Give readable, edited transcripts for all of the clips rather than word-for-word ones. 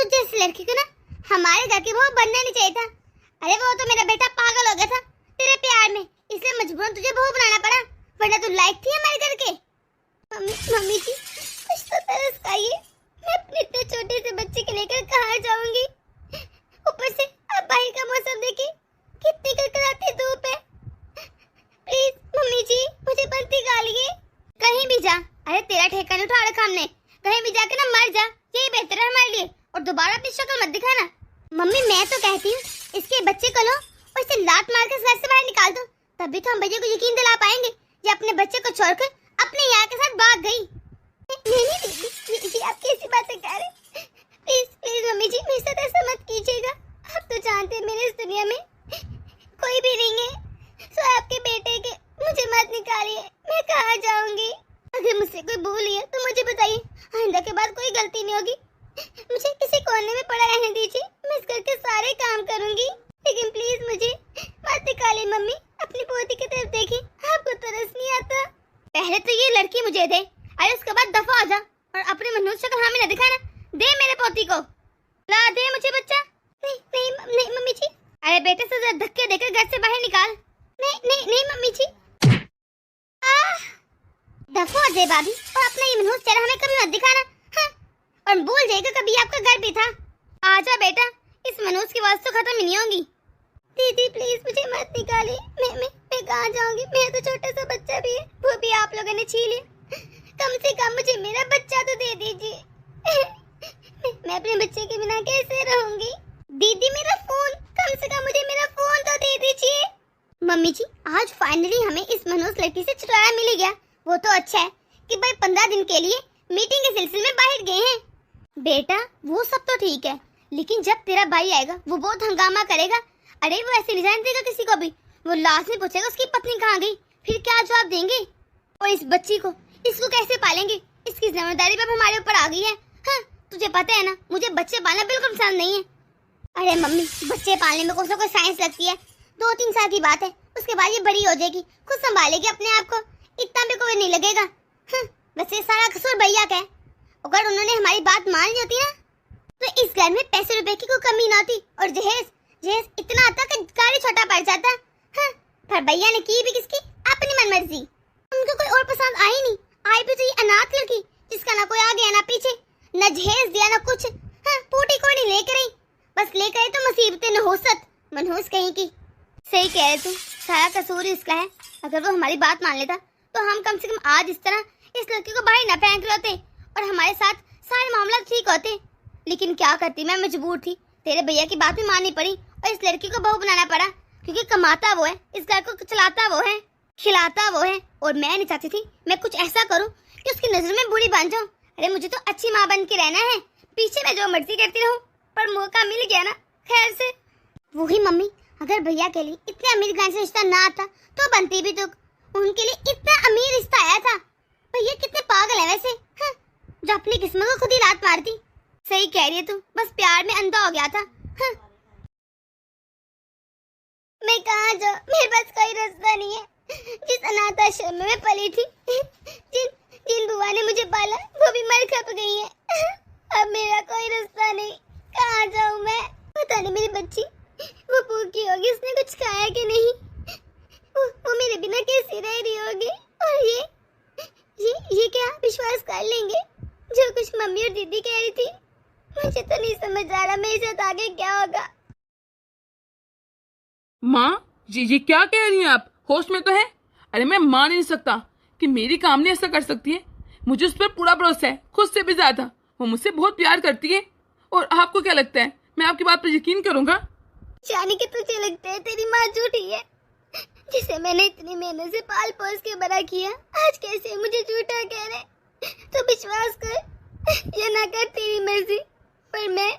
तुझ जैसी लड़की को ना हमारे घर की बहू बनना नहीं चाहिए था। अरे वो तो मेरा बेटा पागल हो गया था तेरे प्यार में, इसलिए मजबूरन तुझे बहू बनाना पड़ा, वरना तू लायक थी हमारे घर के। मम्मी जी कुछ तो तरस खाइए, मैं अपने इतने छोटे से बच्चे के लेकर कहाँ जाऊंगी। ऊपर से अब बाहर का मौसम देखिए, कितनी कड़कड़ाती धूप है। प्लीज मम्मी जी मुझे बंदी गालिए। कहीं भी जा, अरे तेरा ठेका नहीं उठा रखा हमने, कहीं भी जाके ना मर जा, यही बेहतर है हमारे लिए, और दोबारा अपनी शक्ल मत दिखाना। मम्मी मैं तो कहती हूँ इसके बच्चे को लो और इसे लात मार कर घर से बाहर निकाल दो, तभी तो हम भैया को यकीन दिला पाएंगे ये अपने बच्चे को छोड़कर अपने यहाँ के साथ भाग गई। नहीं जी आप कैसी बातें कह रहे, प्लीज प्लीज मम्मी जी मेरे साथ ऐसा मत कीजिएगा। आप तो जानते हैं मेरे इस दुनिया में कोई भी नहीं है, सो आपके बेटे के मुझे मत निकालिए, मैं कहाँ जाऊंगी। अगर मुझसे कोई भूल है तो मुझे बताइए, आइंदा के बाद कोई गलती नहीं होगी। मुझे किसी कोने में पड़ा रहने दीजिए, मैं इस घर के सारे काम करूंगी, लेकिन प्लीज मुझे मत निकालिए। मम्मी अपनी पोती की तरफ देखिए, आपको तरस नहीं आता। पहले तो ये लड़की मुझे दे, अरे उसके बाद दफा आ जा और अपने मनुष्य शक्ल हमें न दिखाना। दे मेरे पोती को, ला दे मुझे बच्चा। नहीं नहीं नहीं मम्मी जी। अरे बेटे से जरा धक्के देकर घर से बाहर निकाल। नहीं नहीं नहीं मम्मी जी। दफा हो जाए भाभी, और अपना ये मनहूस चेहरा हमें कभी मत दिखाना। हाँ? और भूल जाएगा कभी आपका घर भी था। आजा बेटा, इस मनहूस की आवाज तो खत्म ही नहीं होगी। दीदी प्लीज मुझे मत निकालिए, मैं कहाँ जाऊंगी, मेरा तो छोटा सा बच्चा भी है, वो भी आप लोगों ने छीन लिया। कम से कम मुझे मेरा बच्चा तो दे दीजिए। मैं अपने बच्चे के बिना कैसे रहूंगी। दीदी मेरा फोन, कम से कम मुझे मेरा फोन तो दे दीजिए। मम्मी जी आज फाइनली हमें इस मनहूस लड़की से छुटकारा मिल गया। वो तो अच्छा है कि भाई 15 दिन के लिए मीटिंग के सिलसिले में बाहर गए हैं। बेटा वो सब तो ठीक है, लेकिन जब तेरा भाई आएगा वो बहुत हंगामा करेगा। अरे वो ऐसे नहीं जाने देगा किसी को भी, वो लास्ट में पूछेगा उसकी पत्नी कहाँ गई, फिर क्या जवाब देंगे। और इस बच्ची को, इसको कैसे पालेंगे, इसकी जिम्मेदारी अब हमारे ऊपर आ गई है। हाँ तुझे पता है ना मुझे बच्चे पालना बिल्कुल पसंद नहीं है। अरे मम्मी बच्चे पालने में कोई ना कोई साइंस लगती है, 2-3 साल की बात है, उसके बाद ये बड़ी हो जाएगी, खुद संभालेगी अपने आप को, इतना भी कोई नहीं लगेगा। वैसे सारा कसूर भैया का है, अगर उन्होंने हमारी बात मान ली होती ना तो इस घर में पैसे रुपए की कोई कमी ना होती, और जहेज इतना आता कि गाड़ी छोटा पड़ जाता। पर भैया ने की भी किसकी, अपनी मनमर्जी, उनको कोई और पसंद आई नहीं। आई भी तो ये अनाथ लड़की जिसका ना कोई आगे ना पीछे, न जहेज दिया ना कुछ। पूटी कोड़ी लेकर आई, बस लेकर आई तो मुसीबतें नहोसत, मनहूस कहीं की। सही कह रहे तुम, सारा कसूर इसका है। अगर वो हमारी बात मान लेता तो हम कम से कम आज इस तरह इस लड़की को बाहर न फेंक रहे होते और हमारे साथ सारे मामला ठीक होते। लेकिन क्या करती, मैं मजबूर थी, तेरे भैया की बात भी माननी पड़ी और इस लड़की को बहू बनाना पड़ा, क्योंकि कमाता वो है, इस घर को चलाता वो है, खिलाता वो है, और मैं नहीं चाहती थी मैं कुछ ऐसा करूं कि उसकी नजर में बुरी बन जाऊं। अरे मुझे तो अच्छी माँ बन के रहना है, पीछे मैं जो मर्जी करती रहूं, पर मौका मिल गया ना खैर से। वही मम्मी, अगर भैया के लिए इतने अमीर घर से रिश्ता ना आता तो बनती भी तो, उनके लिए इतना अमीर रिश्ता आया था। भैया कितने पागल है वैसे, जो अपनी किस्मत को खुद ही लात मारती। सही कह रही है तू, बस प्यार में अंधा हो गया था। मैं कहाँ जाऊँ, मेरे पास कोई रास्ता नहीं है। जिस अनाथ आश्रम में मैं पली थी, जिन बुआ ने मुझे पाला वो भी मर खप गई है। अब मेरा कोई रास्ता नहीं, कहाँ जाऊँ मैं। पता नहीं मेरी बच्ची वो भूखी होगी, उसने कुछ खाया कि नहीं, वो मेरे बिना कैसी रह रही होगी। और ये क्या विश्वास कर लेंगे जो कुछ मम्मी और दीदी कह रही थी। मुझे तो नहीं समझ आ रहा मेरे साथ आगे क्या होगा। माँ जी क्या कह रही हैं आप, होश में तो है? अरे मैं मान नहीं सकता कि मेरी कामनी ऐसा कर सकती है। मुझे उस पर पूरा भरोसा है, खुद से भी ज्यादा। वो मुझसे बहुत प्यार करती है। और आपको क्या लगता है मैं आपकी बात पर यकीन करूंगा? जाने कि तुझे लगता है तेरी माँ झूठी है, जिसे मैंने इतनी मेहनत से पाल पोस के बड़ा किया, आज कैसे मुझे झूठा कह रहे। तो विश्वास कर या ना कर तेरी मर्जी, पर मैं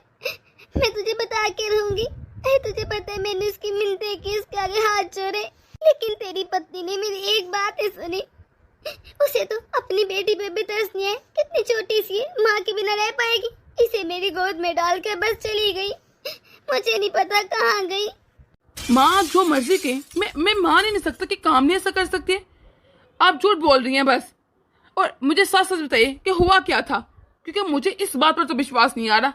तुझे बता के रहूंगी। तुझे पता है मैंने उसकी मिन्नतें की, उसके आगे हाथ जोड़े, लेकिन तेरी पत्नी ने मेरी एक बात ही सुनी। उसे तो अपनी बेटी पे भी तरस नहीं है, कितनी छोटी सी है, माँ के बिना रह पाएगी। इसे मेरी गोद में डालकर बस चली गई, मुझे नहीं पता कहाँ गई। माँ जो मर्जी के, मैं मान ही नहीं सकता कि कामनी ऐसा कर सकती है। आप झूठ बोल रही हैं बस। और मुझे सच सच बताइए कि हुआ क्या था, क्योंकि मुझे इस बात पर तो विश्वास नहीं आ रहा।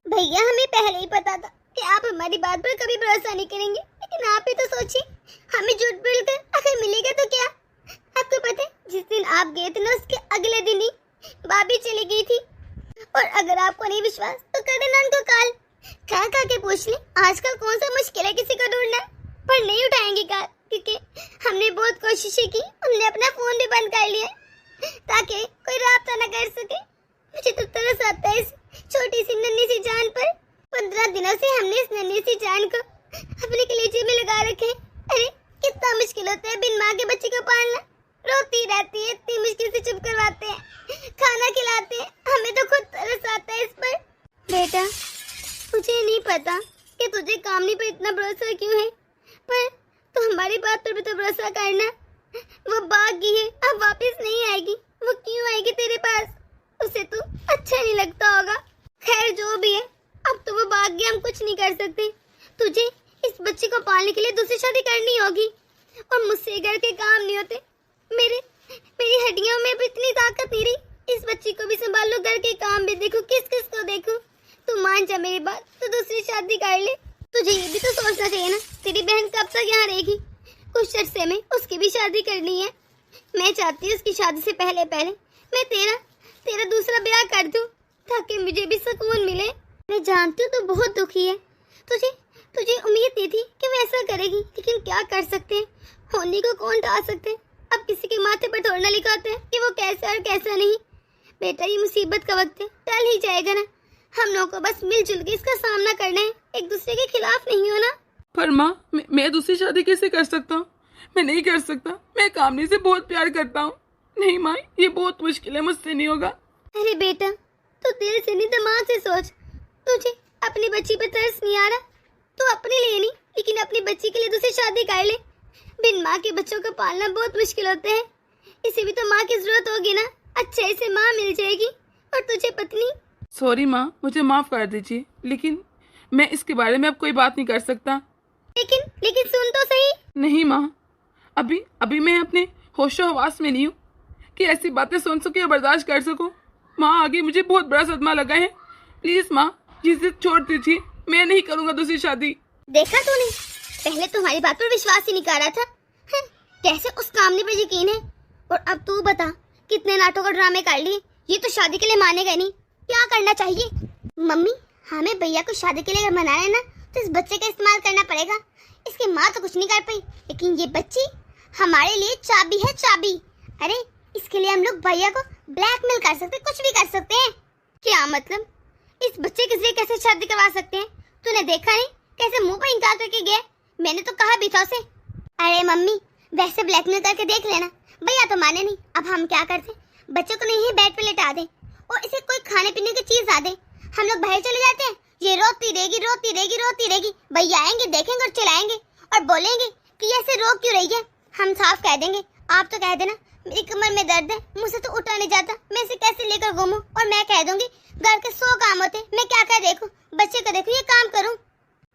भैया हमें पहले ही पता था कि आप हमारी बात पर कभी भरोसा नहीं करेंगे, लेकिन आप ही तो सोचिए, हमें झूठ बोलकर अगर मिलेगा तो क्या। आपको पता है जिस दिन आप गए थे ना, उसके अगले दिन ही भाभी चली गई थी। और अगर आपको नहीं विश्वास तो करें ना उनको कॉल, खा के पूछ ले। आजकल कौन सा मुश्किल है किसी को ढूंढना, पर नहीं उठाएंगे कॉल, क्योंकि हमने बहुत कोशिशें की, उन्होंने अपना फोन भी बंद कर लिया ताकि कोई राब्ता न कर सके। मुझे तो तरस आता है इस छोटी सी नन्ही सी जान पर। 15 दिनों से हमने इस नन्ही सी जान को अपने कलेजे में लगा रखे। अरे कितना मुश्किल होता है बिन माँ के बच्चे को पालना। रोती रहती है, इतनी मुश्किल से चुप करवाते हैं, खाना खिलाते हैं, हमें तो खुद तरस आता है इस पर। बेटा मुझे नहीं पता कि तुझे कामनी पर इतना भरोसा क्यों है, पर तो हमारी बात पर भी तो भरोसा करना। वो भाग गई है, अब वापस नहीं आएगी। वो क्यों आएगी तेरे पास, उसे तो अच्छा नहीं लगता होगा। खैर जो भी है, अब तो वो भाग गया, हम कुछ नहीं कर सकते। तुझे इस बच्चे को पालने के लिए दूसरी शादी करनी होगी, और मुझसे घर के काम नहीं होते। मेरी हड्डियों में भी इतनी ताकत नहीं रही। इस बच्ची को भी संभालो, घर के काम भी देखो, किस किस को देखो। तू मान जा मेरी बात, तो दूसरी शादी कर ले। तुझे ये भी तो सोचना चाहिए ना, तेरी बहन कब तक यहाँ रहेगी। कुछ अरसे में उसकी भी शादी करनी है। मैं चाहती हूँ उसकी शादी से पहले मैं तेरा दूसरा ब्याह कर दूँ, ताकि मुझे भी सुकून मिले। मैं जानती हूँ तू बहुत दुखी है, तुझे उम्मीद नहीं थी कि वो ऐसा करेगी, लेकिन क्या कर सकते हैं, होने को कौन टाल सकते हैं। अब किसी के माथे पर थोड़ा लिखाते हैं कि वो कैसा और कैसा नहीं। बेटा ये मुसीबत का वक्त है, टल ही जाएगा ना। हम लोगों को बस मिलजुल के इसका सामना करना है, एक दूसरे के खिलाफ नहीं होना। पर माँ मैं दूसरी शादी कैसे कर सकता हूँ, मैं नहीं कर सकता। मैं कामनी से बहुत प्यार करता हूँ। नहीं माँ, ये बहुत मुश्किल है, मुझसे नहीं होगा। अरे बेटा तो दिल से नहीं दिमाग से सोच। तुझे अपनी बच्ची पे तरस नहीं आ रहा तो अपने लिए नहीं, लेकिन अपनी बच्ची के लिए दूसरी शादी कर ले। बिन माँ के बच्चों को पालना बहुत मुश्किल होता है, इसे भी तो माँ की जरूरत होगी ना। अच्छे से माँ मिल जाएगी और तुझे पत्नी। सॉरी माँ, मुझे माफ कर दीजिए, लेकिन मैं इसके बारे में अब कोई बात नहीं कर सकता। लेकिन सुन तो सही। नहीं माँ, अभी मैं अपने होशो हवास में नहीं हूँ कि ऐसी बातें सुन सकूं या बर्दाश्त कर सकूं। माँ आगे मुझे बहुत बड़ा सदमा लगा है। प्लीज माँ ये जिद छोड़ दीजिए, मैं नहीं करूँगा दूसरी शादी। देखा तूने, पहले तुम्हारी बात पर विश्वास ही नहीं कर रहा था। कैसे उस कामनी पर यकीन है। और अब तू बता, कितने नाटक और ड्रामे कर लिए, ये तो शादी के लिए मानेगा नहीं। क्या करना चाहिए? मम्मी हमें भैया को शादी के लिए अगर मनाना है ना, तो इस बच्चे का इस्तेमाल करना पड़ेगा। इसकी माँ तो कुछ नहीं कर पाई, लेकिन ये बच्ची हमारे लिए चाबी है, चाबी। अरे इसके लिए हम लोग भैया को ब्लैकमेल कर सकते, कुछ भी कर सकते हैं। क्या मतलब, इस बच्चे के जरिए कैसे शादी करवा सकते हैं? तूने देखा नहीं कैसे मुंह पर इंकार करके गया? मैंने तो कहा भी था उसे। अरे मम्मी वैसे ब्लैकमेल करके देख लेना, भैया तो माने नहीं। अब हम क्या करते, बच्चे को नहीं बेड पे लेटा दे और इसे कोई खाने पीने की चीज ला दे। हम लोग बाहर चले जाते हैं, ये रोती रहेगी। भैया आएंगे, देखेंगे और चिल्लाएंगे और बोलेंगे कि ऐसे रो क्यों रही है। हम साफ कह देंगे, आप तो कह देना मेरी कमर में दर्द है, मुझसे तो उठा नहीं जाता, मैं इसे कैसे लेकर घूमूं। और मैं कह दूंगी घर के 100 काम होते, मैं क्या क्या देखूं, बच्चे को देखूं, ये काम करूं।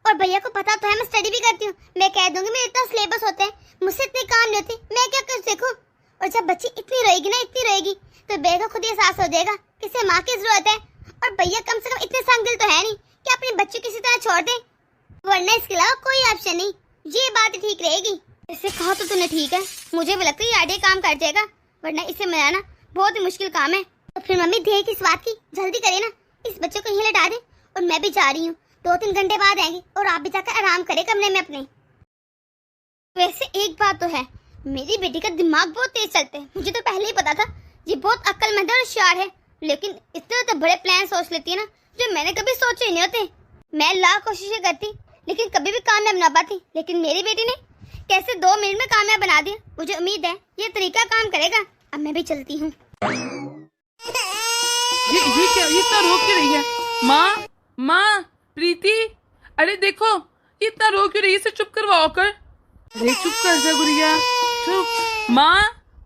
और भैया को पता तो है मैं स्टडी भी करती हूँ। मैं कह दूंगी मेरे इतना सिलेबस होता है, मुझसे इतने काम नहीं होते, मैं क्या कर देखूं। और जब बच्ची इतनी रोएगी तो भैया को खुद ही एहसास हो जाएगा कि इसे माँ की जरूरत है। और भैया कम से कम इतने संग दिल तो है नहीं कि अपने बच्चे किसी तरह छोड़ दे, वरना इसके अलावा कोई ऑप्शन नहीं। ये बात ठीक रहेगी। इसे कहा तो तूने ठीक है, मुझे भी लगता है ये आइडिया काम कर जाएगा, वरना इसे मनाना बहुत ही मुश्किल काम है। तो फिर मम्मी देख इस बात की, जल्दी करे ना, इस बच्चे को यहीं लेटा दे। और मैं भी जा रही हूँ, 2-3 घंटे बाद आएंगे और आप भी जाकर आराम करे कमरे में अपने। वैसे एक बात तो है, मेरी बेटी का दिमाग बहुत तेज चलता है। मुझे तो पहले ही पता था ये बहुत अक्लमंद और होशियार है, लेकिन इतने तो बड़े प्लान सोच लेती है ना जो मैंने कभी सोचे ही नहीं होते। मैं लाख कोशिशें करती लेकिन कभी भी कामयाब ना पाती, लेकिन मेरी बेटी ने कैसे 2 मिनट में कामयाब बना दिया। मुझे उम्मीद है ये तरीका काम करेगा। अब मैं भी चलती हूँ। ये क्या, ये इतना रो क्यों रही है? माँ प्रीति, अरे देखो ये इतना रो क्यों रही है, इसे चुप करवाओ कर। अरे चुप कर जा गुड़िया, चुप।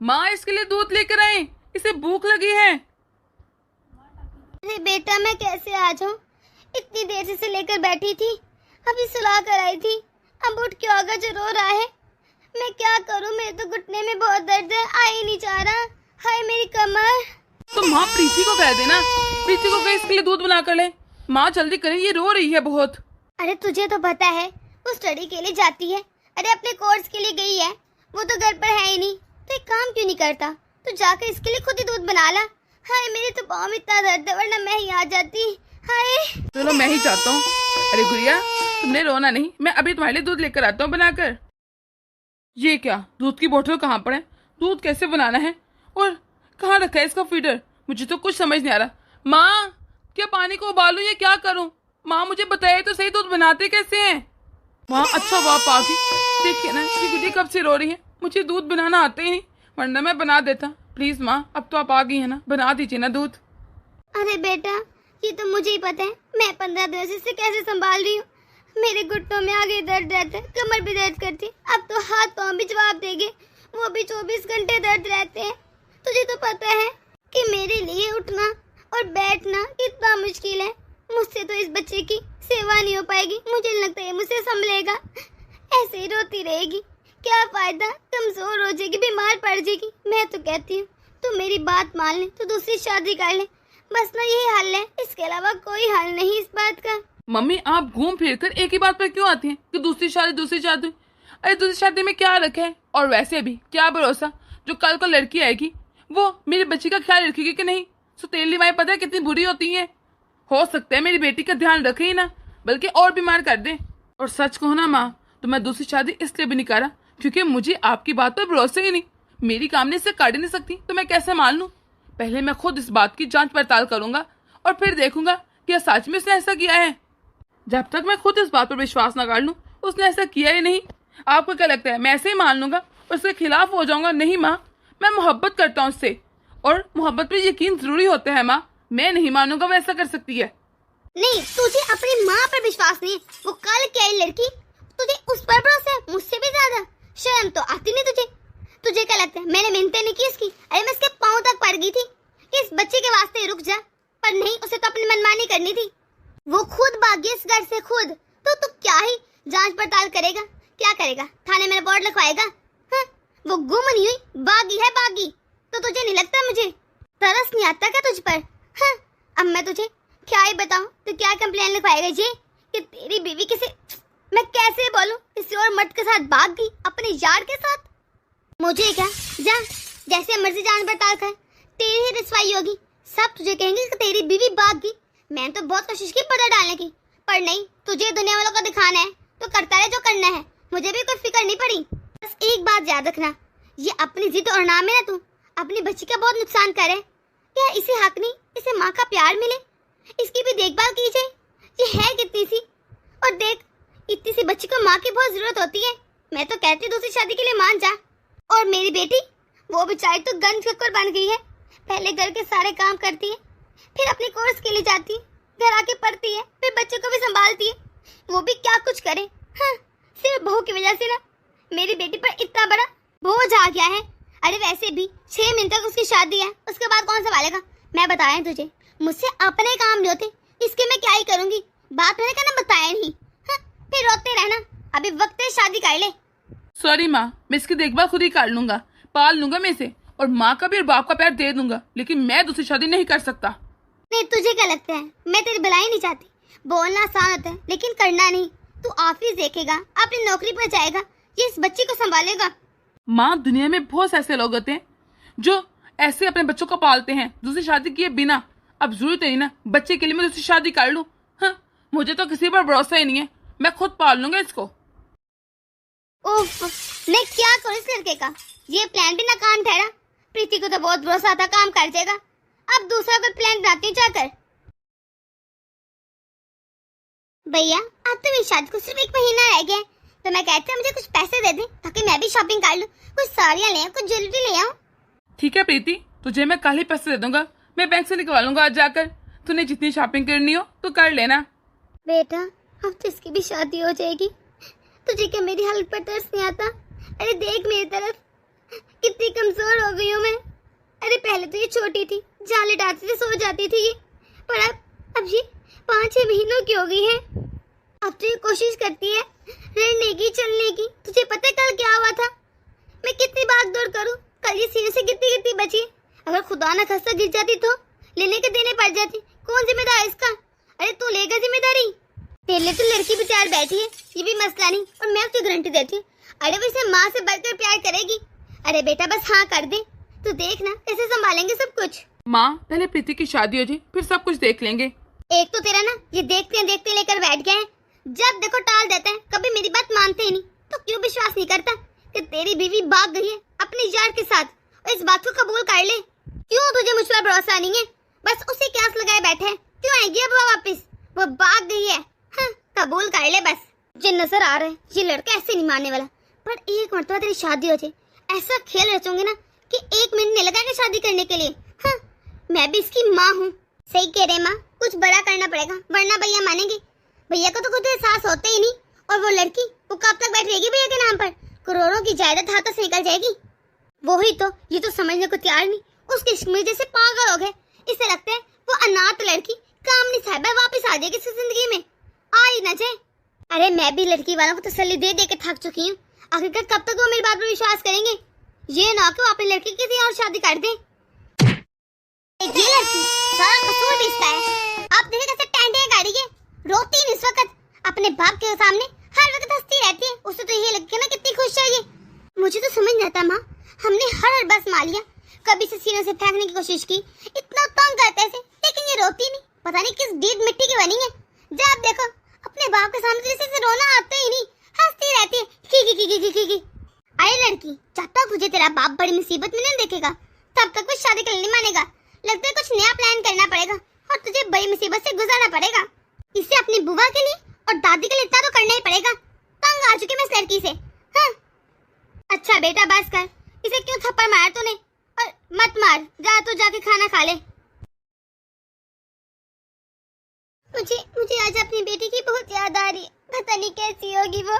माँ इसके लिए दूध लेकर आए, इसे भूख लगी है। अरे बेटा मैं कैसे आ जाऊँ, इतनी देर से लेकर बैठी थी, अभी सुला कर आई थी, अब उठ के होगा जो रो रहा है। मैं क्या करूँ, मेरे तो घुटने में बहुत दर्द है, आ ही नहीं जा रहा। हाय मेरी कमर। तो माँ प्रीति को कह देना, प्रीति को कह इसके लिए दूध बना कर ले। माँ जल्दी करें, ये रो रही है बहुत। अरे तुझे तो पता है वो स्टडी के लिए जाती है, अरे अपने कोर्स के लिए गई है, वो तो घर पर है ही नहीं, तो एक काम क्यों नहीं करता, तो जाकर इसके लिए खुद ही दूध बना ला। हाय मेरे तो पाँव में इतना दर्द है, वरना मैं ही आ जाती। हाय चलो मैं ही जाता हूँ। अरे गुड़िया तुमने रोना नहीं, मैं अभी तुम्हारे लिए दूध लेकर आता हूँ बनाकर। ये क्या, दूध की बोतल कहाँ पर है, दूध कैसे बनाना है और कहाँ रखा है इसका फीडर, मुझे तो कुछ समझ नहीं आ रहा। माँ क्या पानी को उबालूं या क्या करूं, माँ मुझे बताइए तो सही, दूध बनाते कैसे हैं। माँ अच्छा हुआ आप आ गई, देखिए ना ये गुड़िया कब से रो रही है, मुझे दूध बनाना आता ही नहीं, वरना मैं बना देता। प्लीज माँ अब तो आप आ गई है ना, बना दीजिए ना दूध। अरे बेटा ये तो मुझे ही पता है, मैं 15 दिन से इसे कैसे संभाल रही हूँ। मेरे घुटनों में आगे दर्द रहता है, कमर भी दर्द करती, अब तो हाथ पाँव भी जवाब देंगे, वो भी 24 घंटे दर्द रहते हैं। तुझे तो पता है कि मेरे लिए उठना और बैठना कितना मुश्किल है, मुझसे तो इस बच्चे की सेवा नहीं हो पाएगी, मुझे नहीं लगता है मुझसे संभलेगा, ऐसे ही रोती रहेगी, क्या फायदा, कमजोर हो जाएगी, बीमार पड़ जाएगी। मैं तो कहती हूँ तू मेरी बात मान ले, तो दूसरी शादी कर ले, बस ना यही हल है, इसके अलावा कोई हल नहीं इस बात का। मम्मी आप घूम फिर कर एक ही बात पर क्यों आती हैं कि दूसरी शादी। अरे दूसरी शादी में क्या रखा है, और वैसे भी क्या भरोसा जो कल को लड़की आएगी वो मेरी बच्ची का ख्याल रखेगी कि नहीं। सुतेली माएं पता है कितनी बुरी होती हैं, हो सकता है मेरी बेटी का ध्यान रखे ही ना, बल्कि और बीमार कर दे। और सच कहो ना माँ, तो मैं दूसरी शादी इसलिए भी नहीं करा क्योंकि मुझे आपकी बात पर भरोसा ही नहीं, मेरी कामनी से काट ही नहीं सकती, तो मैं कैसे मान लूँ। पहले मैं खुद इस बात की जांच पड़ताल करूंगा और फिर देखूंगा कि सच में उसने ऐसा किया है। जब तक मैं खुद इस बात पर विश्वास न कर लूं उसने ऐसा किया ही नहीं। आपको क्या लगता है मैं ऐसे ही मान लूंगा और उसके खिलाफ हो जाऊंगा? नहीं माँ, मैं मोहब्बत करता हूँ उससे, और मोहब्बत पे यकीन जरूरी होता है माँ, मैं नहीं मानूंगा वो ऐसा कर सकती है। नहीं तुझे अपनी माँ पर विश्वास नहीं है, वो कल क्या आई लड़की, तुझे उस पर भरोसा है मुझसे भी ज्यादा, शर्म तो आती नहीं तुझे। तुझे क्या लगता है मैंने मिन्नतें नहीं की इसकी, अरे मैं इसके पाँव तक पड़ गई थी कि इस बच्चे के वास्ते रुक जा, पर नहीं, उसे तो अपनी मनमानी करनी थी, वो खुद भागी इस घर से खुद, तो तू क्या ही जांच पड़ताल करेगा, क्या करेगा, थाने में रिपोर्ट लिखवाएगा? हाँ? वो गुम नहीं हुई, बागी है बागी, तो तुझे नहीं लगता मुझे तरस नहीं आता क्या तुझ पर? हाँ? अब मैं तुझे क्या ही बताऊं, तो क्या कंप्लेन लिखवाएगा ये कि तेरी बीवी किसी, मैं कैसे बोलूं, किसी और मर्द के साथ भाग गई अपने यार के साथ। मुझे क्या, जा जैसे मर्जी जान पड़ताल कर, तेरी ही रिसवाई होगी, सब तुझे कहेंगे कि तेरी बीवी भाग गई। मैंने तो बहुत कोशिश की पता डालने की, पर नहीं, तुझे दुनिया वालों को दिखाना है तो करता रहे जो करना है, मुझे भी कोई फिक्र नहीं पड़ी। बस एक बात याद रखना, ये अपनी जिद और नाम है ना, तू अपनी बच्ची का बहुत नुकसान करे, क्या इसे हक नहीं, इसे माँ का प्यार मिले, इसकी भी देखभाल की जाए, ये है कितनी सी, और देख इतनी सी बच्ची को माँ की बहुत जरूरत होती है। मैं तो कहती दूसरी शादी के लिए मान जा। और मेरी बेटी वो बेचारी तो गंज कक्कर बन गई है, पहले घर के सारे काम करती है, फिर अपने कोर्स के लिए जाती है, घर आके पढ़ती है, फिर बच्चों को भी संभालती है, वो भी क्या कुछ करे। हाँ, सिर्फ बहू की वजह से ना मेरी बेटी पर इतना बड़ा बोझ आ गया है। अरे वैसे भी 6 महीने तक उसकी शादी है, उसके बाद कौन संभालेगा? मैं बताया तुझे, मुझसे अपने काम नहीं होते, इसके मैं क्या ही करूंगी, बात मैंने कहना बताया नहीं। हाँ, फिर रोते रहना, अभी वक्त है शादी कर ले। सॉरी माँ, मैं इसकी देखभाल खुद ही कर लूंगा, पाल लूंगा मैं इसे, और माँ का भी और बाप का प्यार दे दूंगा, लेकिन मैं दूसरी शादी नहीं कर सकता। नहीं तुझे क्या लगता है मैं तेरी भलाई नहीं चाहती? बोलना आसान होता है लेकिन करना नहीं। तू ऑफिस देखेगा, अपनी नौकरी पर जाएगा, ये इस बच्ची को संभालेगा। माँ दुनिया में बहुत ऐसे लोग होते हैं जो ऐसे अपने बच्चों को पालते हैं दूसरी शादी किए बिना। अब जरूरत नहीं ना बच्चे के लिए मैं दूसरी शादी कर लूँ? हाँ, मुझे तो किसी पर भरोसा ही नहीं है, मैं खुद पाल लूंगा इसको। उफ, मैं क्या करूँ इस लड़के का, ये प्लान भी नाकाम ठहरा। प्रीति को तो बहुत भरोसा था काम कर जाएगा, अब दूसरा कोई प्लान बनाती हूँ जाकर। भैया अब तो मेरी शादी को सिर्फ 1 महीना रह गया है, तो मैं कहती हूँ मुझे कुछ पैसे दे दें ताकि मैं भी शॉपिंग कर लूँ, कुछ साड़ियाँ ले आऊँ, कुछ ज्वेलरी ले आऊँ। ठीक है प्रीति, तुझे मैं कल ही पैसे दे दूंगा, मैं बैंक से निकलवा लूंगा आज जाकर, तूने जितनी शॉपिंग करनी हो तो कर लेना। बेटा अब तो इसकी भी शादी हो जाएगी, तुझे क्या मेरी हालत पर तरस नहीं आता? अरे देख मेरी तरफ, कितनी कमजोर हो गई हूँ मैं। अरे पहले तो ये छोटी थी, जहाँ लिटाती थी सो जाती थी ये, पर अब ये 5-6 महीनों की हो गई है। अब तो ये कोशिश करती है रहने की, चलने की। तुझे पता है कल क्या हुआ था? मैं कितनी भाग दौड़ करूँ, कल ये सीने से गिरती बची, अगर खुदा न खास्ता गिर जाती तो लेने के देने पड़ जाती, कौन जिम्मेदार इसका? अरे तू लेगा जिम्मेदारी। पहले तो लड़की बेचार बैठी है, ये भी मसला नहीं, और मैं उसकी गारंटी देती हूँ, अरे वो इसे माँ से बढ़कर प्यार करेगी। अरे बेटा बस हाँ कर दे, तू देखना कैसे संभालेंगे सब कुछ। माँ पहले प्रीति की शादी हो जाए फिर सब कुछ देख लेंगे। एक तो तेरा ना ये देखते देखते लेकर बैठ गया है, जब देखो टाल देता है, कभी मेरी बात मानते ही नहीं। तो क्यों विश्वास नहीं करता कि तेरी बीवी भाग गई है अपने यार के साथ, और इस बात को कबूल कर ले। क्यों तुझे मुझ पर भरोसा नहीं है? बस उसे क्यास लगाए बैठे है, क्यों आएगी अब वो वापिस? वो भाग गई है, हाँ, कबूल कर ले बस। मुझे नजर आ रहा है ये लड़का ऐसे नहीं मानने वाला, पर एक मरतबा तेरी शादी हो जाए, ऐसा खेल रचोगे ना कि 1 मिनट नहीं लगाएगा शादी करने के लिए। हाँ, मैं भी इसकी माँ हूँ। सही कह रहे माँ, कुछ बड़ा करना पड़ेगा वरना भैया मानेंगे। भैया को तो कुछ एहसास होता ही नहीं, और वो लड़की वो कब तक बैठ रहेगी भैया के नाम पर? करोड़ों की जायदाद हाथों से निकल जाएगी। वो ही तो, ये तो समझने को तैयार नहीं, उसके इश्क में जैसे पागल हो गए। इसे लगता है वो अनाथ लड़की कामनी साहिबा वापस आ जाएगी इसकी जिंदगी में, आ ही ना जाए। अरे मैं भी लड़की वालों को तसल्ली दे दे के थक चुकी हूँ, आखिरकार कब तक वो मेरी बात पर विश्वास करेंगे? ये ना कि वो अपनी लड़की किसी और शादी कर दे। ये लड़की सारा कसूर भी इसका है। आप देखे कैसे टैंटे गाड़ी के रोती नहीं इस वक्त, अपने बाप के सामने हर वक्त हंसती रहती है। उसे तो ये लगता है ना कितनी खुश है ये। मुझे तो समझ नहीं आता माँ, हमने हर बस मार लिया, कभी से सीने से फेंकने की कोशिश की, इतना तंग करते थे, लेकिन ये रोती नहीं, पता नहीं किस डीड मिट्टी की बनी है। जब देखो अपने बाप के सामने जैसे रोना आता ही नहीं, हंसती रहती है की। अरे लड़की, जब तक तुझे तेरा बाप बड़ी मुसीबत में नहीं देखेगा तब तक कुछ शादी करने नहीं मानेगा। लगता है कुछ नया प्लान करना पड़ेगा और तुझे बड़ी मुसीबत से गुजरना पड़ेगा। इसे अपनी बुआ के लिए और दादी के लिए इतना तो करना ही पड़ेगा। तंग आ चुकी मैं इस लड़की से। हाँ अच्छा बेटा बस कर, इसे क्यों थप्पड़ मारा तूने? और मत मार, जा तू जाके खाना खा ले। मुझे आज अपनी बेटी की बहुत याद आ रही है, पता नहीं कैसी होगी वो।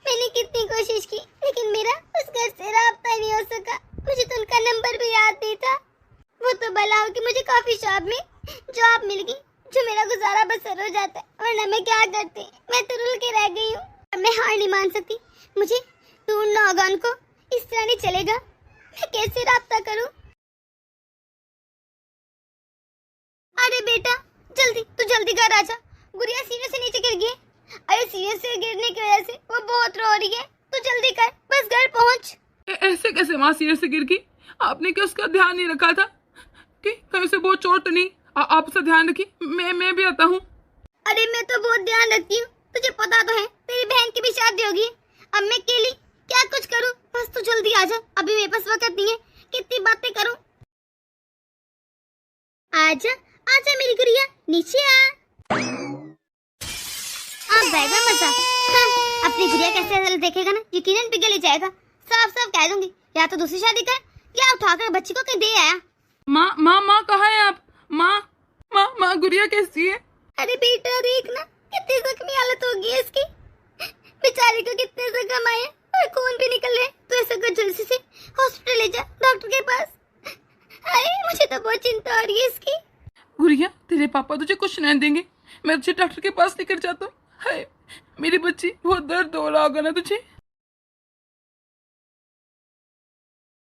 मैंने कितनी कोशिश की लेकिन मेरा उस घर से राब्ता नहीं हो सका। मुझे तो उनका नंबर भी याद नहीं था। वो तो भला हो कि मुझे कॉफी शॉप में जॉब मिल गई, जो मेरा गुजारा बसर हो जाता है, वरना मैं क्या करती। मैं तो रुल के रह गई हूँ। मैं हार नहीं मान सकती, मुझे ढूंढना होगा उनको, इस तरह नहीं चलेगा। मैं कैसे राब्ता करूँ? अरे बेटा तू जल्दी घर आ जा, गुड़िया सीने से नीचे गिर गई। अरे सीने से गिरने की वजह से वो बहुत रो रही है, तू जल्दी कर, बस घर पहुँच। ऐसे कैसे माँ सीने से गिर गई? आपने क्या उसका ध्यान नहीं रखा था कि कहीं से बहुत चोट नहीं? आप उसका ध्यान रखी, मैं भी आता हूँ। अरे मैं तो बहुत ध्यान रखती हूँ, तुझे पता तो है तेरी बहन की भी शादी होगी। अब मैं अकेली क्या कुछ करूँ? बस तू जल्दी आ जा, अभी मेरे पास वक्त नहीं है, कितनी बातें करूँ। आजा आजा मेरी गुड़िया, नीचे आ। अब बैठा मजा। हाँ, अपनी गुड़िया कैसे देखेगा ना, यकीनन पिघल ही जाएगा। साफ साफ कह दूंगी, या तो दूसरी शादी कर या उठाकर बच्ची को कहीं दे आया। माँ कहाँ है आप? माँ गुड़िया कैसी है? अरे बेटा देखना कितनी जख्मी हालत हो गई है इसकी, बेचारी को कितने जख्म आए और खून भी निकल रहे। तो ऐसा कर जल्दी से हॉस्पिटल ले जा, डॉक्टर के पास। अरे मुझे तो बहुत चिंता हो रही है इसकी। गुड़िया तेरे पापा तुझे कुछ नहीं देंगे, मैं तुझे डॉक्टर के पास लेकर जाता हूँ। हाय मेरी बच्ची, बहुत दर्द हो रहा होगा ना तुझे।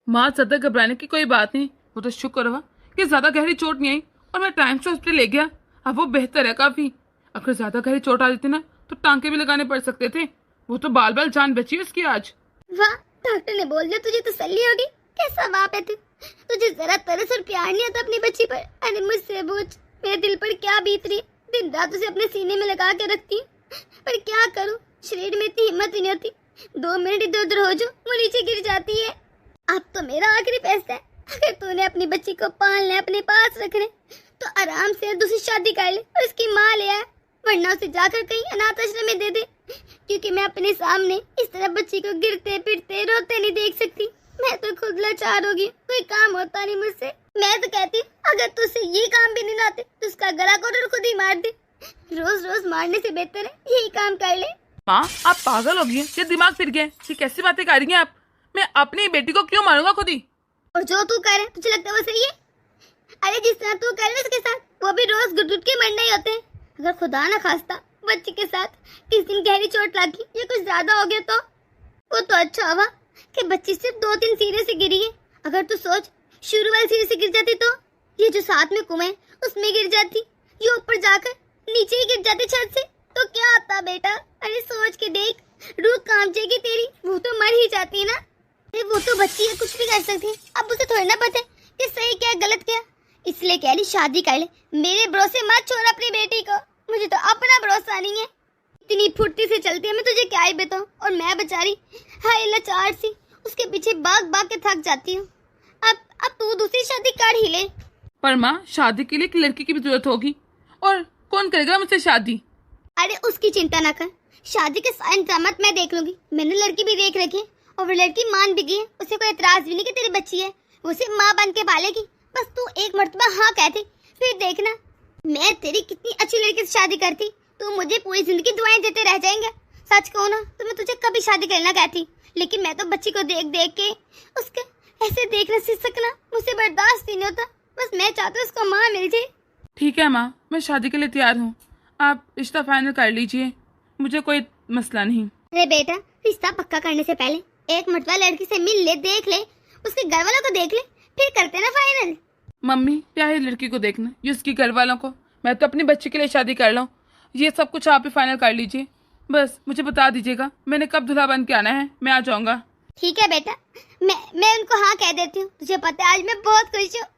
माँ ज्यादा घबराने की कोई बात नहीं, वो तो शुक्र हुआ कि ज्यादा गहरी चोट नहीं आई और मैं टाइम से हॉस्पिटल ले गया। अब वो बेहतर है काफी। अगर ज्यादा गहरी चोट आ जाती ना तो टांके भी लगाने पड़ सकते थे। वो तो बाल बाल जान बची उसकी आज। वाह, डॉक्टर ने बोल दिया, तुझे तसल्ली होगी। कैसा बाप है तू, तुझे जरा तरस और प्यार नहीं आता अपनी बच्ची पर। अरे मुझसे पूछ मेरे दिल पर क्या बीत रही। दिन रात उसे अपने सीने में लगा के रखती हूँ, पर क्या करूँ, शरीर में इतनी हिम्मत ही नहीं होती। 2 मिनट इधर उधर हो जो वो नीचे गिर जाती है। अब तो मेरा आखिरी फैसला है, अगर तूने अपनी बच्ची को पालना, अपने पास रखने, तो आराम से दूसरी शादी कर ले और उसकी माँ ले आए, वरना उसे जाकर कहीं अनाथ आश्रम में दे दे। क्योंकि मैं अपने सामने इस तरह बच्ची को गिरते पिटते रोते नहीं देख सकती। मैं तो खुद लाचार होगी, कोई काम होता नहीं मुझसे। मैं तो कहती अगर तुझसे ये काम भी नहीं आते तो उसका गला घोट खुद ही मार दे। रोज रोज मारने से बेहतर है यही काम कर ले। माँ आप पागल हो गई हैं, ये दिमाग फिर गया है? ये कैसी बातें कर रही हैं आप? मैं अपनी बेटी को क्यों मारूंगा खुद ही? और जो तू कर रहे तुझे लगता है वो सही है? अरे जिस तरह तू कर रहे उसके साथ वो भी रोज घुट घुट के मरना ही होते हैं। अगर खुदा ना खास्ता बच्ची के साथ किस दिन गहरी चोट लगी या कुछ ज्यादा हो गया तो वो तो अच्छा हुआ कि बच्ची सिर्फ 2-3 सीढ़ी से गिरी है। अगर तू सोच शुरू वाली सीढ़ी से गिर जाती तो ये जो साथ में कुएं उसमें गिर जाती, ये ऊपर जाकर नीचे ही गिर जाते छत से तो क्या आता बेटा? अरे सोच के देख, रूह कांप जाएगी तेरी। वो तो मर ही जाती है ना। अरे वो तो बच्ची है, कुछ भी कर सकती है। अब उसे थोड़ी ना पता है कि सही क्या गलत क्या, इसलिए कह रही शादी कर ले। मेरे भरोसे मत छोड़ अपनी बेटी को, मुझे तो अपना भरोसा नहीं है। इतनी फुर्ती से चलती है, मैं तुझे क्या ही बताऊं। और मैं बेचारी हाय लाचार सी उसके पीछे भाग भाग के थक जाती हूँ। अब तू दूसरी शादी कर ही ले। पर माँ, शादी के लिए एक लड़की की भी जरूरत होगी, और कौन करेगा मुझसे शादी? अरे उसकी चिंता ना कर, शादी के सारे इंतजाम मैं देख लूंगी। मैंने लड़की भी देख रखी है और वो लड़की मान भी गई है। उसे कोई एतराज भी नहीं कि तेरी बच्ची है, वो उसे माँ बन के पालेगी। बस तू एक मर्तबा हाँ कहती, फिर देखना मैं तेरी कितनी अच्छी लड़की से शादी करती, तू मुझे पूरी जिंदगी दुआएं देते रह जाएंगे। सच कहूँ ना तो मैं तुझे कभी शादी करना कहती, लेकिन मैं तो बच्ची को देख देख के उसके ऐसे देखना सीख सकना मुझसे बर्दाश्त नहीं होता। बस मैं चाहती हूँ उसको माँ मिल जाए। ठीक है माँ, मैं शादी के लिए तैयार हूँ, आप रिश्ता फाइनल कर लीजिए, मुझे कोई मसला नहीं। अरे बेटा, रिश्ता पक्का करने से पहले एक मर्तबा लड़की से मिल ले, देख ले, उसके घर वालों को देख ले, फिर करते ना फाइनल। मम्मी, क्या है लड़की को देखना, ये उसके घर वालों को? मैं तो अपने बच्चे के लिए शादी कर लूँ, ये सब कुछ आप ही फाइनल कर लीजिए। बस मुझे बता दीजिएगा मैंने कब दूल्हा बन के आना है, मैं आ जाऊँगा। ठीक है बेटा, मैं उनको हाँ कह देती हूँ। तुझे पता है आज मैं बहुत खुश हूँ।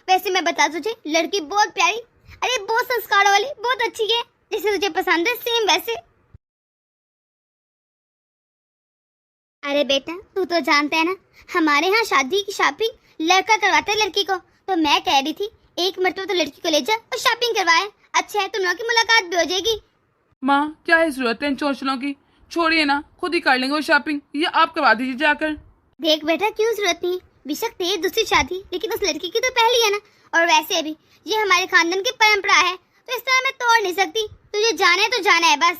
वैसे मैं बता तुझे, लड़की बहुत प्यारी, अरे बहुत संस्कार वाली, बहुत अच्छी है, जैसे तुझे पसंद है सेम वैसे। अरे बेटा, तू तो जानता है ना हमारे यहाँ शादी की शॉपिंग लड़का करवाता है लड़की को। तो मैं कह रही थी एक मरतबा तो लड़की को ले जा और शॉपिंग करवाए। अच्छा है तुम लोगों की मुलाकात भी हो जाएगी। माँ, क्या है जरूरत है इन चोचलों की, छोड़िए ना, खुद ही कर लेंगे वो शॉपिंग, ये आप करवा दीजिए जाकर। देख बेटा, क्यों जरूरत नहीं है, बेशक तेरी दूसरी शादी, लेकिन उस लड़की की तो पहली है ना। और वैसे भी ये हमारे खानदान की परंपरा है, तो इस तरह मैं तोड़ नहीं सकती। तुझे जाना है तो जाना है बस।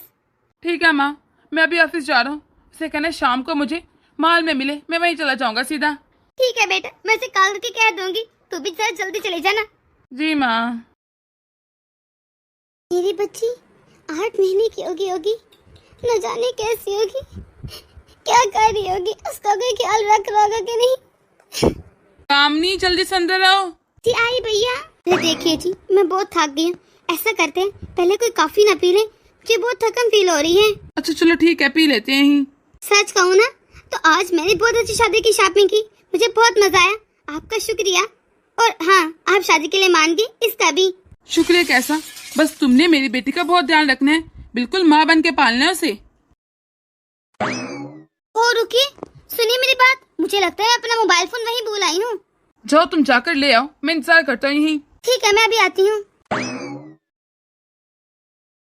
ठीक है माँ, मैं अभी ऑफिस जा रहा हूँ, उसे कहना शाम को मुझे माल में मिले, मैं वहीं चला जाऊंगा सीधा। ठीक है बेटा, मैं उसे कॉल करके कह दूंगी, तू भी जरा जल्दी चले जाना। जी माँ। मेरी बच्ची 8 महीने की होगी, न जाने कैसी होगी, क्या कर रही होगी, उसका कोई ख्याल रख रहा होगा कि नहीं। कामनी, जल्दी से अंदर आओ। जी आई भैया। देखिए जी, मैं बहुत थक गई हूँ। ऐसा करते हैं पहले कोई कॉफी ना पी ले, मुझे बहुत थकन फील हो रही है। अच्छा चलो ठीक है, पी लेते हैं ही। सच कहूँ ना तो आज मैंने बहुत अच्छी शादी की शॉपिंग की, मुझे बहुत मजा आया, आपका शुक्रिया। और हाँ, आप शादी के लिए मान गए, इसका भी शुक्रिया कैसा, बस तुमने मेरी बेटी का बहुत ध्यान रखना है, बिल्कुल माँ बन के पालना है उसे। ओ रुकिए, सुनिए मेरी बात, मुझे लगता है अपना मोबाइल फोन वहीं भूल आई हूँ। जाओ तुम जाकर ले आओ, मैं इंतजार करता हूँ यहीं। ठीक है, मैं अभी आती हूँ।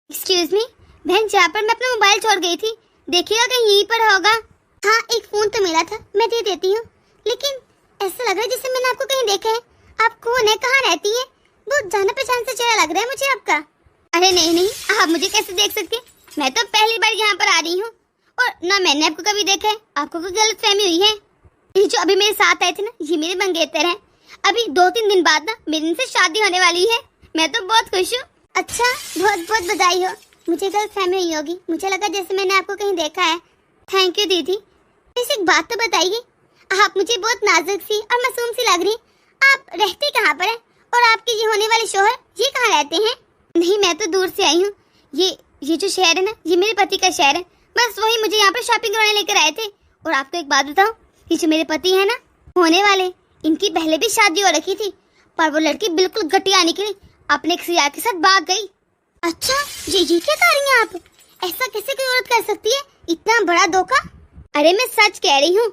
एक्सक्यूज मी बहन, जहाँ पर मैं अपना मोबाइल छोड़ गई थी, देखिएगा कहीं यहीं पर होगा। हाँ, एक फोन तो मिला था, मैं दे देती हूँ, लेकिन ऐसा लग रहा है जैसे मैंने आपको कहीं देखा है। आप कौन है, कहाँ रहती है? बहुत जाना पहचान से चेहरा लग रहा है मुझे आपका। अरे नहीं नहीं, आप मुझे कैसे देख सकते हैं, मैं तो पहली बार यहाँ पर आ रही हूँ, और ना मैंने आपको कभी देखा है। आपको कोई गलतफहमी हुई है। ये जो अभी मेरे साथ आए थे ना, ये मेरे मंगेतर हैं। अभी 2-3 दिन बाद ना मेरी इनसे शादी होने वाली है, मैं तो बहुत खुश हूँ। अच्छा, बहुत बहुत बधाई हो। मुझे गलतफहमी हुई होगी, मुझे लगा जैसे मैंने आपको कहीं देखा है। थैंक यू दीदी। वैसे एक बात तो बताइए, आप मुझे बहुत नाजुक सी और मासूम सी लग रही, आप रहती कहाँ पर हैं? और आपके ये होने वाले शोहर ये कहाँ रहते हैं? नहीं, मैं तो दूर से आई हूँ, ये जो शहर है ना, ये मेरे पति का शहर है, बस वही मुझे यहाँ पर शॉपिंग करने लेकर आए थे। और आपको एक बात बताऊँ, ये जो मेरे पति है ना होने वाले, इनकी पहले भी शादी हो रखी थी, पर वो लड़की बिल्कुल घटिया निकली, अपने किसी यार के साथ भाग गई। अच्छा, ये क्या कर रही हैं आप? ऐसा कैसे कोई औरत कर सकती है, इतना बड़ा धोखा? अरे मैं सच कह रही हूँ,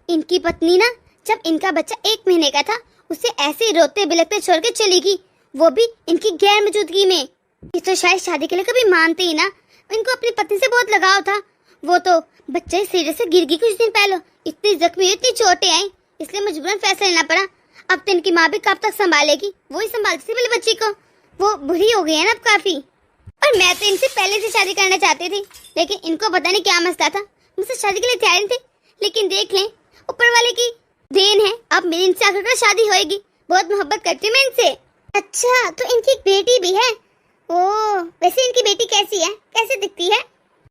इनकी पत्नी ना जब इनका बच्चा 1 महीने का था, उसे ऐसे रोते बिलखते छोड़ के चली गई, वो भी इनकी गैर मौजूदगी में। ये तो शायद शादी के लिए कभी मानते ही ना, इनको अपनी पत्नी से बहुत लगाव था। वो तो बच्चे सिरे से गिर गई कुछ दिन पहले, इतनी जख्मी हुई, इतनी चोटें आई, इसलिए मजबूरन फैसला लेना पड़ा। अब तो इनकी माँ भी कब तक संभालेगी, वो ही संभालती थी पहले बच्ची को, वो बुरी हो गई है ना अब काफी। और मैं तो इनसे पहले से शादी करना चाहती थी, लेकिन इनको पता नहीं क्या मसला था, मुझसे शादी के लिए तैयार थे। लेकिन देख लें, ऊपर वाले की देन है, अब मेरी इनसे आखिरकार शादी होएगी। बहुत मोहब्बत करती हूँ मैं इनसे। अच्छा, तो इनकी एक बेटी भी है? ओह, वैसे इनकी बेटी कैसी है, कैसे दिखती है?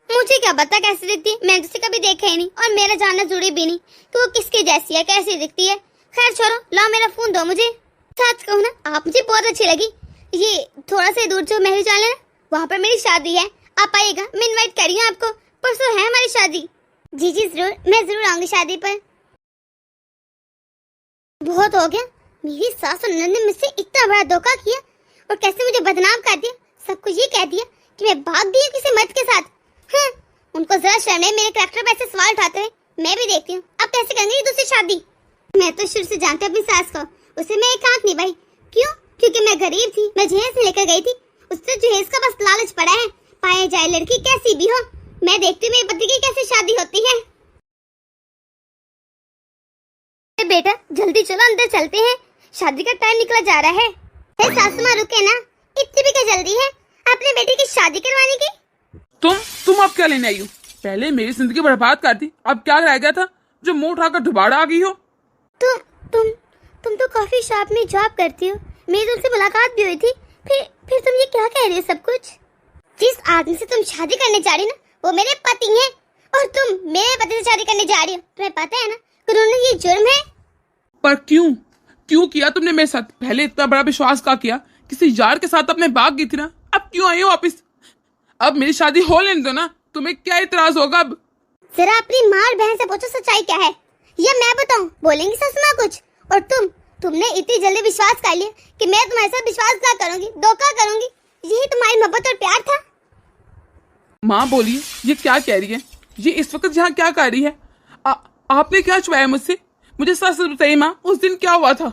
मुझे क्या पता कैसे दिखती है, मैंने उसे कभी देखा ही नहीं, और मेरा जानना जरूरी भी नहीं कि वो किसके जैसी है, कैसी दिखती है। खैर छोड़ो, लाओ मेरा फोन दो मुझे। सच कहूँ ना, आप मुझे बहुत अच्छी लगी। ये थोड़ा सा दूर जो महल जाना है, वहाँ पर मेरी शादी है, आप आइएगा, मैं इनवाइट कर रही हूँ आपको। परसों है हमारी शादी। जी जी जरूर, मैं जरूर आऊंगी शादी पर। बहुत हो गया, मेरी सास और ननद ने मुझसे इतना बड़ा धोखा किया और कैसे मुझे बदनाम कर दिया। सबको ये कह दिया कि मैं भाग गई हूँ किसी मर्द के साथ। हाँ, उनको जरा शर्म है मेरे कैरेक्टर पर ऐसे सवाल उठाते हुए। मैं भी देखती हूँ अब कैसे करेंगे दूसरी शादी। मैं तो शुरू से जानती अपनी सास को, उसे मैं एक आंख निभाई। क्यों? क्योंकि मैं गरीब थी, मैं जहेज लेकर गई थी। उससे जहेज का बस लालच पड़ा है, पाए जाए लड़की कैसी भी हो। मैं देखती हूँ मेरे पति की कैसे शादी होती है। बेटा जल्दी चलो, अंदर चलते हैं, शादी का टाइम निकला जा रहा है। सासू माँ रुके ना, इतनी भी क्या जल्दी है अपने बेटे की शादी करवाने की? तुम अब क्या लेने आई हो? पहले मेरी जिंदगी बर्बाद कर दी, अब क्या रह गया था जो मुंह उठाकर दोबारा आ गई हो? तुम तो कॉफी शॉप में जॉब करती हो, मेरी तुमसे मुलाकात भी हुई थी। फिर तुम ये क्या कह रही हो सब कुछ? जिस आदमी से तुम शादी करने जा रही हो ना, वो मेरे पति हैं और तुम मेरे पति से शादी करने जा रही हो। तुम्हें पता है ना कानून ये जुर्म है। पर क्यों किया तुमने मेरे साथ? पहले इतना बड़ा विश्वास का किया, किसी यार के साथ अपने भाग गई थी ना, अब क्यों आई हो वापिस? अब मेरी शादी हो लेने दो ना, तुम्हें क्या इतराज होगा? अब जरा अपनी माँ और बहन से पूछो सच्चाई क्या है, या मैं बताऊं? बोलेंगी सासू माँ कुछ। और तुमने इतनी जल्दी विश्वास कर लिया कि मैं तुम्हारे साथ विश्वास क्या करूंगी, धोखा करूंगी। यही तुम्हारी मोहब्बत और प्यार था। माँ बोलिए, ये क्या कह रही है? ये इस वक्त यहाँ क्या कर रही है? आपने क्या छुपाया मुझसे? मुझे सच बताइए माँ, उस दिन क्या हुआ था?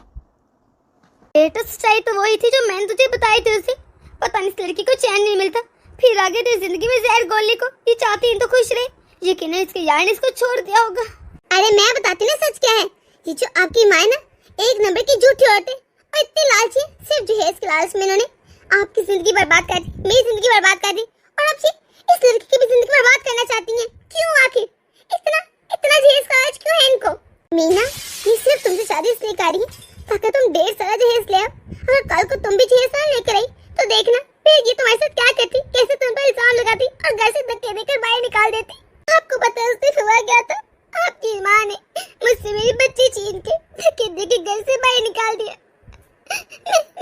बेटा सच्चाई तो वही थी जो मैंने तुझे बताई थी। उसे पता नहीं इस लड़की को चैन नहीं मिलता, फिर आगे तेरी जिंदगी में जहर घोलने को। ये चाहती है तो खुश रहे, यकीन है इसके यार ने इसको छोड़ दिया होगा। अरे मैं बताती ना सच क्या है। ये जो आपकी माँ है ना, एक नंबर की झूठी औरत है और इतनी लालची है। सिर्फ जहेज के लालच में इन्होंने आपकी जिंदगी बर्बाद कर दी, मेरी जिंदगी बर्बाद कर दी, और अब इस लड़की की भी जिंदगी बर्बाद करना चाहती हैं। क्यों? आखिर इतना जहेज का लालच क्यों है इनको? मीना, ये सिर्फ तुमसे शादी इसलिए कर रही है ताकि तुम ढेर सारा जहेज ले आओ। अगर कल को तुम भी जहेज ना लेकर आई तो देखना फिर ये तुम्हारे साथ क्या करती, कैसे तुम पर इल्जाम लगाती और घर से धक्के देकर बाहर निकाल देती। आपको पता है उस दिन हुआ क्या था? आपकी माँ ने मुझसे मेरी बच्ची छीन के धक्के देके घर से बाहर निकाल दिया।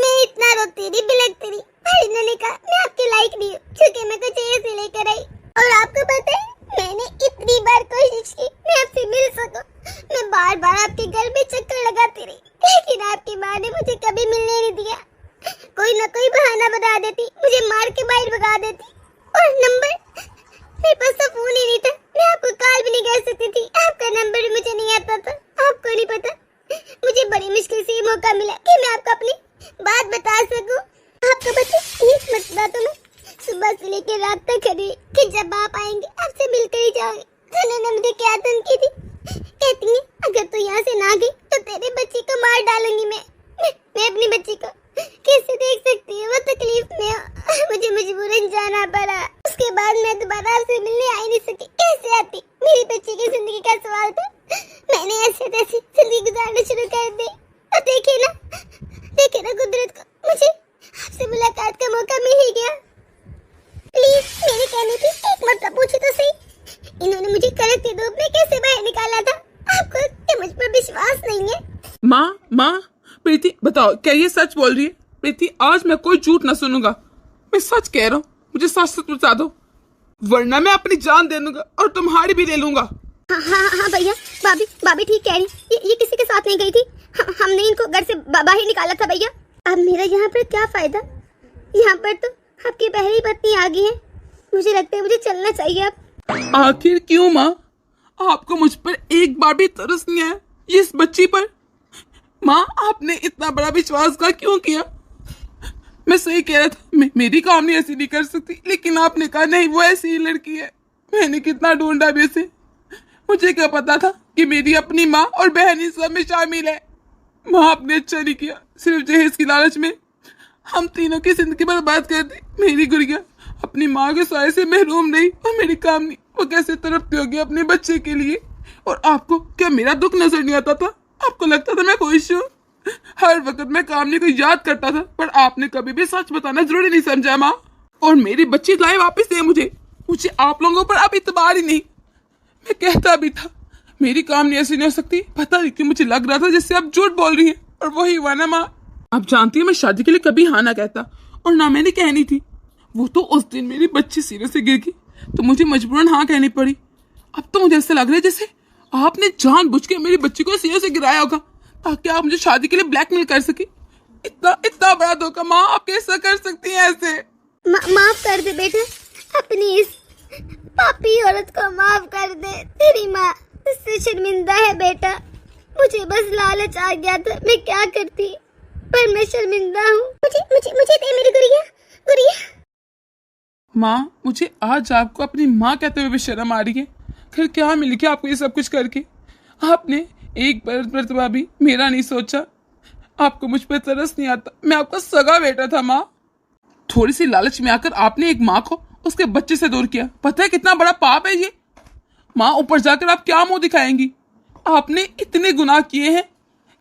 मैं इतना रोती रही, बिलखती रही, पर इन्होंने कहा मैं आपके लायक नहीं हूँ क्योंकि मैं तो जहेज से लेकर आई। और आपको पता है मैंने इतनी बार कोशिश की मैं आपसे मिल सकूं, मैं बार बार आपके घर में चक्कर लगाती रही, लेकिन आपकी माँ ने मुझे कभी मिलने नहीं दिया। कोई ना कोई बहाना बता देती, मुझे मार के बाहर भगा देती। और नंबर, मेरे पास तो फोन ही नहीं था, मैं आपको कॉल भी नहीं कर सकती थी। आपका नंबर भी मुझे नहीं आता था, आपको नहीं पता। मुझे बड़ी मुश्किल से ये मौका मिला कि मैं आपको अपनी बात बता सकूं। आपको पता है इस बातों में सुबह से लेकर रात तक खड़ी कि जब आप आएंगे आपसे मिलकर ही जाओगे। तो उन्होंने मुझे क्या धमकी दी, कहती है अगर तू यहाँ से ना गई तो तेरे बच्ची को मार डालूंगी। मैं अपनी बच्ची को कैसे देख सकती है, वो तकलीफ में हो। मुझे मजबूरन जाना पड़ा। उसके बाद मैं दोबारा आपसे मिलने आ ही नहीं सकी। कैसे आती? मेरी बच्ची की जिंदगी का सवाल था। मैंने ऐसे तैसे जिंदगी गुजारना शुरू कर दी। और देखे ना कुदरत को, मुझे आपसे मुलाकात का मौका मिल ही गया। प्लीज मेरे कहने पे एक मरतबा पूछे तो सही, इन्होंने मुझे कड़कती धूप में कैसे बाहर निकाला था? आपको क्या मुझ पर विश्वास नहीं है? माँ प्रीति बताओ, क्या ये सच बोल रही है? प्रीति आज मैं कोई झूठ ना सुनूंगा, मैं सच कह रहा हूँ, मुझे सच बता दो वरना मैं अपनी जान दे दूंगा और तुम्हारी भी ले लूंगा। हाँ भैया, भाभी ठीक कह रही। ये किसी के साथ नहीं गई थी, हमने इनको घर से बाहर निकाला था भैया। अब मेरा यहाँ पर क्या फायदा? यहाँ पर तो आपकी पहली पत्नी आ गई है, मुझे लगता है मुझे चलना चाहिए अब। आखिर क्यों माँ? आपको मुझ पर एक बार भी तरस नहीं आया इस बच्ची पर? माँ आपने इतना बड़ा विश्वास का क्यों किया? मैं सही कह रहा था, मेरी कहानी ऐसी नहीं कर सकती, लेकिन आपने कहा नहीं वो ऐसी ही लड़की है। मैंने कितना ढूंढा भी उसे, मुझे क्या पता था कि मेरी अपनी माँ और बहन इस सब में शामिल है। माँ आपने अच्छा नहीं किया, सिर्फ जहेज की लालच में हम तीनों की जिंदगी बर्बाद कर दी। मेरी गुड़िया अपनी माँ के साये से महरूम रही और मेरी कामनी वो कैसे तड़पती होगी अपने बच्चे के लिए। और आपको क्या मेरा दुख नजर नहीं आता था? आपको लगता था मैं खुश हूँ? हर वक्त मैं कामनी को याद करता था, पर आपने कभी भी सच बताना जरूरी नहीं समझा माँ। और मेरी बच्ची लाए वापस दे मुझे आप लोगों पर अब इतबार ही नहीं। मैं कहता भी था मेरी कामनी ऐसी नहीं हो सकती, पता नहीं क्यों मुझे लग रहा था जैसे आप झूठ बोल रही हैं, और वही हुआ ना माँ। आप जानती है मैं शादी के लिए कभी हाँ ना कहता और ना मैंने कहनी थी, वो तो उस दिन मेरी बच्ची सिरे से गिर गई तो मुझे मजबूरन हाँ कहनी पड़ी। अब तो मुझे ऐसा लग रहा है जैसे आपने जानबूझ के मेरी बच्ची को सिरे से गिराया होगा ताकि आप मुझे शादी के लिए ब्लैकमेल कर सके। इतना इतना बड़ा धोखा माँ, आप कैसा कर सकती हैं ऐसे? माफ कर दे बेटा, अपनी इस पापी औरत को माफ कर दे। तेरी माँ इससे शर्मिंदा है बेटा। मुझे बस लालच आ गया था, मैं क्या करती, पर मैं शर्मिंदा हूँ। मुझे मुझे मुझे दे मेरी गुड़िया, गुड़िया। माँ, मुझे आज आपको अपनी माँ कहते हुए भी शर्म आ रही है। फिर क्या मिल गया आपको ये सब कुछ करके? आपने एक मरतबा भी मेरा नहीं सोचा। आपको मुझ पर तरस नहीं आता, मैं आपका सगा बेटा था माँ। थोड़ी सी लालच में आकर आपने एक माँ को उसके बच्चे से दूर किया। पता है कितना बड़ा पाप है ये? माँ, ऊपर जाकर आप क्या मुंह दिखाएंगी? आपने इतने गुनाह किए हैं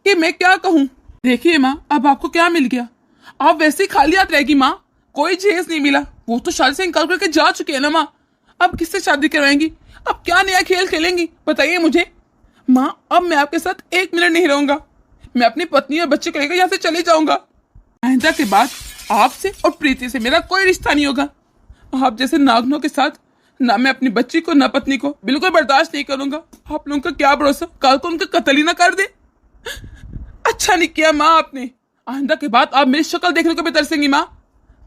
कि मैं क्या कहूँ। देखिए माँ, अब आपको क्या मिल गया? आप वैसे ही खाली हाथ रहेगी माँ, कोई जेज नहीं मिला। वो तो शादी से इनकार करके जा चुके हैं ना माँ। अब किससे शादी करवाएंगी? अब क्या नया खेल खेलेंगी बताइए मुझे। माँ, अब मैं आपके साथ 1 मिनट नहीं रहूंगा। मैं अपनी पत्नी और बच्चे को लेकर यहाँ से चले जाऊंगा। आइंदा के बाद आपसे और प्रीति से मेरा कोई रिश्ता नहीं होगा। आप जैसे नागनों के साथ ना मैं अपनी बच्ची को ना पत्नी को बिल्कुल बर्दाश्त नहीं करूंगा। आप लोगों का क्या भरोसा, कल को उनका कत्ल ही ना कर दे। अच्छा नहीं किया माँ आपने। आइंदा के बाद आप मेरी शक्ल देखने को भी तरसेंगी माँ।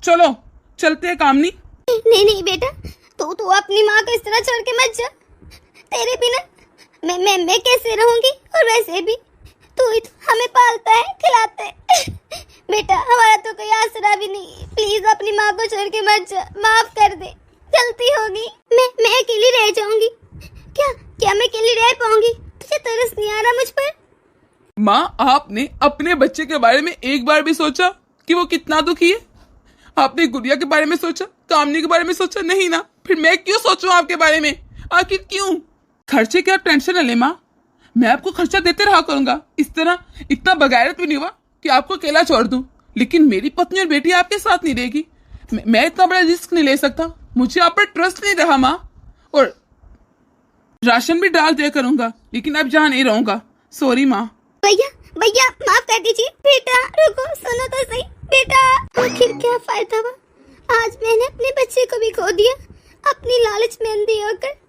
चलो चलते हैं कामनी। नहीं नहीं बेटा, तू अपनी माँ को इस तरह छोड़ के मत जा। तेरे बिना मैं कैसे रहूंगी? और वैसे भी तू ही तो हमें पालता है, खिलाता है। बेटा, हमारा तो कोई आसरा भी नहीं। प्लीज अपनी माँ को छोड़ के मत जा, माफ कर दे। गलती होगी, मैं अकेली रह जाऊंगी। क्या मैं अकेली रह पाऊंगी? तुझे तरस नहीं आ रहा मुझ पर? माँ, आपने अपने बच्चे के बारे में एक बार भी सोचा कि वो कितना दुखी है? आपने गुड़िया के बारे में सोचा, कामनी के बारे में सोचा? नहीं ना। फिर मैं क्यों सोचूं आपके बारे में? आखिर क्यों? खर्चे की आप टेंशन न ले माँ, मैं आपको खर्चा देते रहा करूंगा। इस तरह इतना बगैरत भी नहीं हुआ कि आपको अकेला छोड़ दूं। लेकिन मेरी पत्नी और बेटी आपके साथ नहीं रहेगी। मैं इतना बड़ा रिस्क नहीं ले सकता। मुझे आप पर ट्रस्ट नहीं रहा माँ। और राशन भी डाल दिया करूंगा, लेकिन अब जहाँ नहीं रहूंगा। सॉरी माँ। भैया भैया, माफ कर दीजिए। बेटा रुको, सुनो तो सही। बेटा, आखिर क्या फायदा हुआ? आज मैंने अपने बच्चे को भी खो दिया, अपनी लालच में अंधी होकर।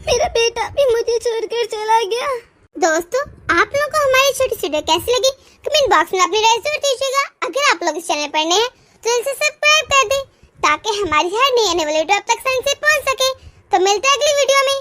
मेरा बेटा भी मुझे छोड़कर चला गया। दोस्तों, आप लोगों को हमारी छोटी वीडियो कैसी लगी कमेंट बॉक्स में अपनी राय जरूर दीजिएगा। अगर आप लोग इस चैनल पर नए हैं तो इसे सब्सक्राइब कर दें ताकि हमारी हर नई आने वाली वीडियो आप तक आसानी से पहुंच सके। तो मिलते हैं अगली वीडियो में।